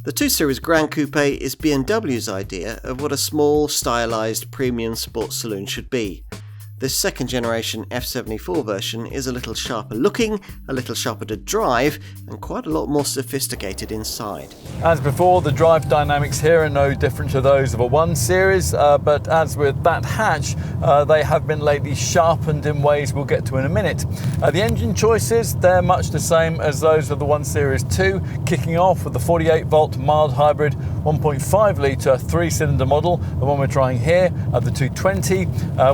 The 2 Series Gran Coupe is BMW's idea of what a small, stylised premium sports saloon should be. This second generation F74 version is a little sharper looking, a little sharper to drive, and quite a lot more sophisticated inside. As before, the drive dynamics here are no different to those of a 1 Series, but as with that hatch, they have been lately sharpened in ways we'll get to in a minute. The engine choices, they're much the same as those of the 1 Series 2, kicking off with the 48 volt mild hybrid 1.5 litre 3-cylinder model, the one we're trying here, the 220,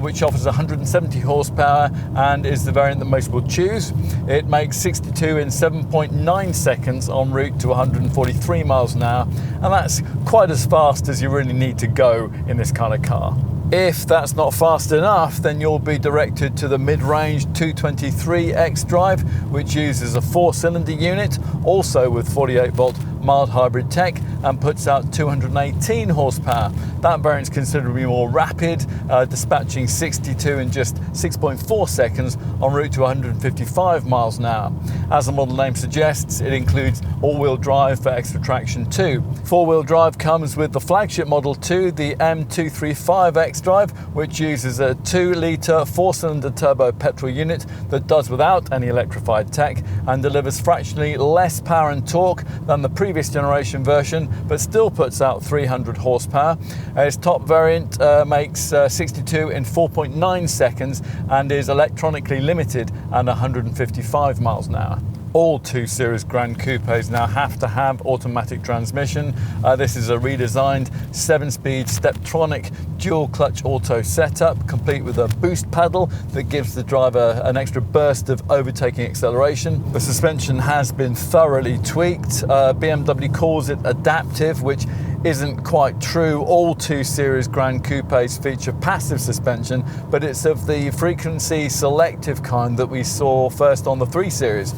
which offers 170 horsepower and is the variant that most will choose. It makes 62 in 7.9 seconds en route to 143 miles an hour, and that's quite as fast as you really need to go in this kind of car. If that's not fast enough, then you'll be directed to the mid-range 223 xDrive, which uses a 4-cylinder unit, also with 48 volt mild hybrid tech, and puts out 218 horsepower. That variant's considerably more rapid, dispatching 62 in just 6.4 seconds en route to 155 miles an hour. As the model name suggests, it includes all-wheel drive for extra traction too. 4-wheel drive comes with the flagship Model 2, the M235 xDrive, which uses a 2-litre 4-cylinder turbo petrol unit that does without any electrified tech and delivers fractionally less power and torque than the previous generation version, but still puts out 300 horsepower. Its top variant makes 62 in 4.9 seconds and is electronically limited at 155 miles an hour. All 2 Series Gran Coupes now have to have automatic transmission. This is a redesigned 7-speed Steptronic dual-clutch auto setup, complete with a boost pedal that gives the driver an extra burst of overtaking acceleration. The suspension has been thoroughly tweaked. BMW calls it adaptive, which isn't quite true. All 2 Series Gran Coupes feature passive suspension, but it's of the frequency selective kind that we saw first on the 3 Series.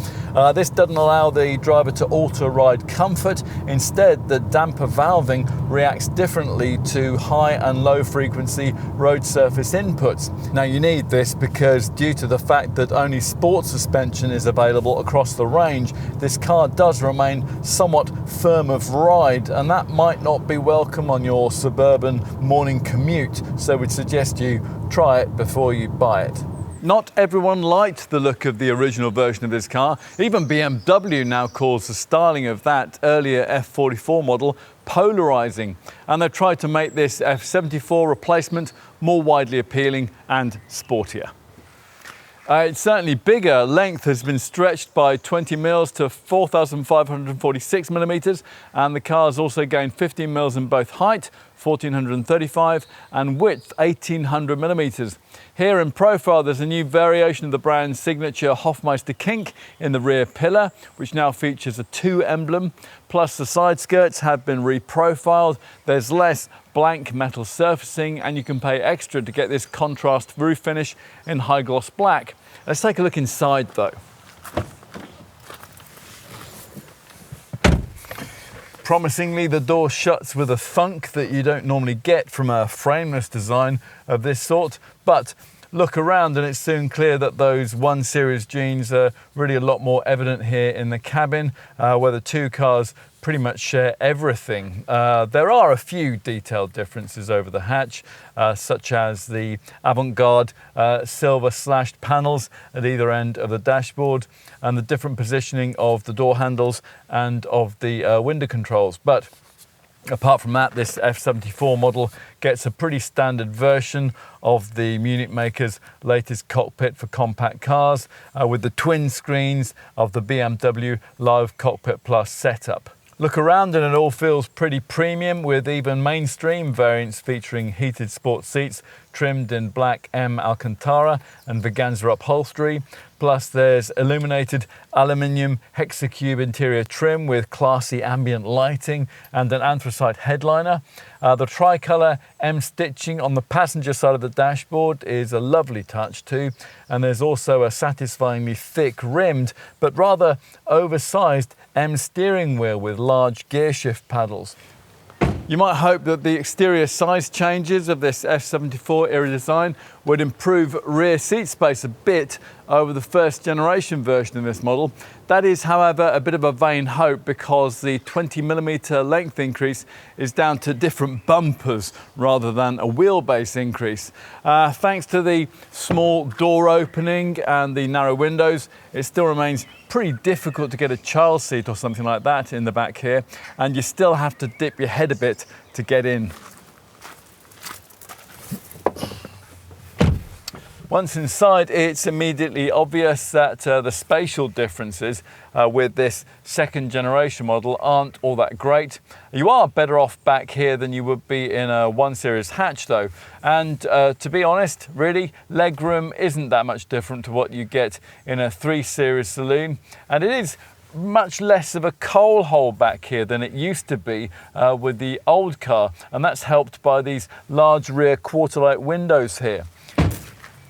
This doesn't allow the driver to alter ride comfort. Instead, the damper valving reacts differently to high and low frequency road surface inputs. Now you need this because due to the fact that only sport suspension is available across the range, this car does remain somewhat firm of ride, and that might not be welcome on your suburban morning commute, so we'd suggest you try it before you buy it. Not everyone liked the look of the original version of this car. Even BMW now calls the styling of that earlier F44 model polarizing, and they've tried to make this F74 replacement more widely appealing and sportier. It's certainly bigger. Length has been stretched by 20 mils to 4,546 millimeters, and the car's also gained 15 mils in both height, 1,435, and width, 1,800 millimeters. Here in profile, there's a new variation of the brand's signature Hofmeister kink in the rear pillar, which now features a 2 emblem. Plus, the side skirts have been reprofiled. There's less blank metal surfacing, and you can pay extra to get this contrast roof finish in high gloss black. Let's take a look inside though. Promisingly, the door shuts with a thunk that you don't normally get from a frameless design of this sort, but look around and it's soon clear that those 1 Series genes are really a lot more evident here in the cabin, where the 2 cars pretty much share everything. There are a few detailed differences over the hatch, such as the avant-garde silver slashed panels at either end of the dashboard and the different positioning of the door handles and of the window controls. But apart from that, this F74 model gets a pretty standard version of the Munich maker's latest cockpit for compact cars, with the twin screens of the BMW Live Cockpit Plus setup. Look around and it all feels pretty premium, with even mainstream variants featuring heated sports seats trimmed in black M Alcantara and Veganza upholstery. Plus there's illuminated aluminium hexacube interior trim with classy ambient lighting and an anthracite headliner. The tricolour M stitching on the passenger side of the dashboard is a lovely touch too, and there's also a satisfyingly thick rimmed but rather oversized M steering wheel with large gear shift paddles. You might hope that the exterior size changes of this F74 era design would improve rear seat space a bit over the first generation version of this model. That is, however, a bit of a vain hope because the 20mm length increase is down to different bumpers rather than a wheelbase increase. Thanks to the small door opening and the narrow windows, it still remains pretty difficult to get a child seat or something like that in the back here, and you still have to dip your head a bit to get in. Once inside, it's immediately obvious that the spatial differences with this second generation model aren't all that great. You are better off back here than you would be in a 1 Series hatch though. And to be honest, really, legroom isn't that much different to what you get in a 3 Series saloon. And it is much less of a coal hole back here than it used to be with the old car. And that's helped by these large rear quarter-light windows here.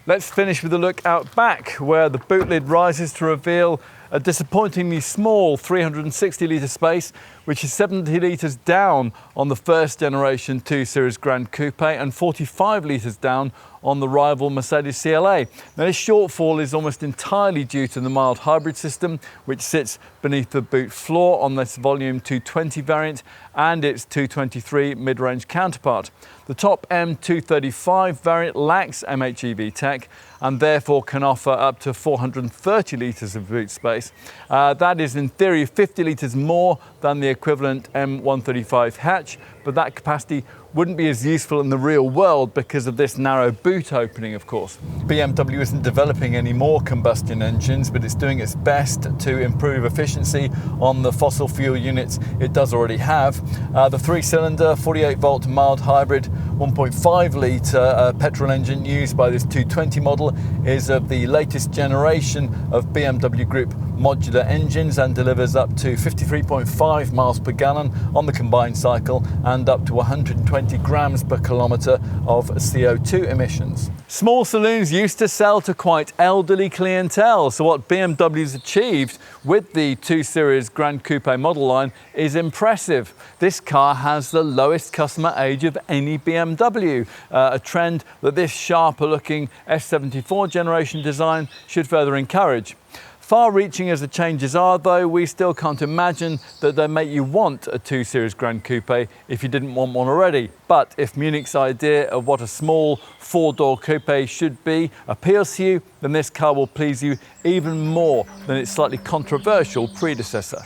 Let's finish with a look out back, where the boot lid rises to reveal a disappointingly small 360 litre space, which is 70 litres down on the first generation 2 Series Gran Coupe and 45 litres down on the rival Mercedes CLA. Now, this shortfall is almost entirely due to the mild hybrid system, which sits beneath the boot floor on this volume 220 variant and its 223 mid-range counterpart. The top M235 variant lacks MHEV tech and therefore can offer up to 430 litres of boot space. That is in theory 50 litres more than the equivalent M135 hatch, but that capacity wouldn't be as useful in the real world because of this narrow boot opening, of course. BMW isn't developing any more combustion engines, but it's doing its best to improve efficiency on the fossil fuel units it does already have. The 3-cylinder, 48-volt mild hybrid, 1.5 litre petrol engine used by this 220 model is of the latest generation of BMW Group modular engines and delivers up to 53.5 miles per gallon on the combined cycle and up to 120 grams per kilometre of CO2 emissions. Small saloons used to sell to quite elderly clientele, so what BMW's achieved with the 2 Series Gran Coupe model line is impressive. This car has the lowest customer age of any BMW, a trend that this sharper looking S74 generation design should further encourage. Far-reaching as the changes are though, we still can't imagine that they make you want a 2 Series Gran Coupe if you didn't want one already. But if Munich's idea of what a small 4-door coupe should be appeals to you, then this car will please you even more than its slightly controversial predecessor.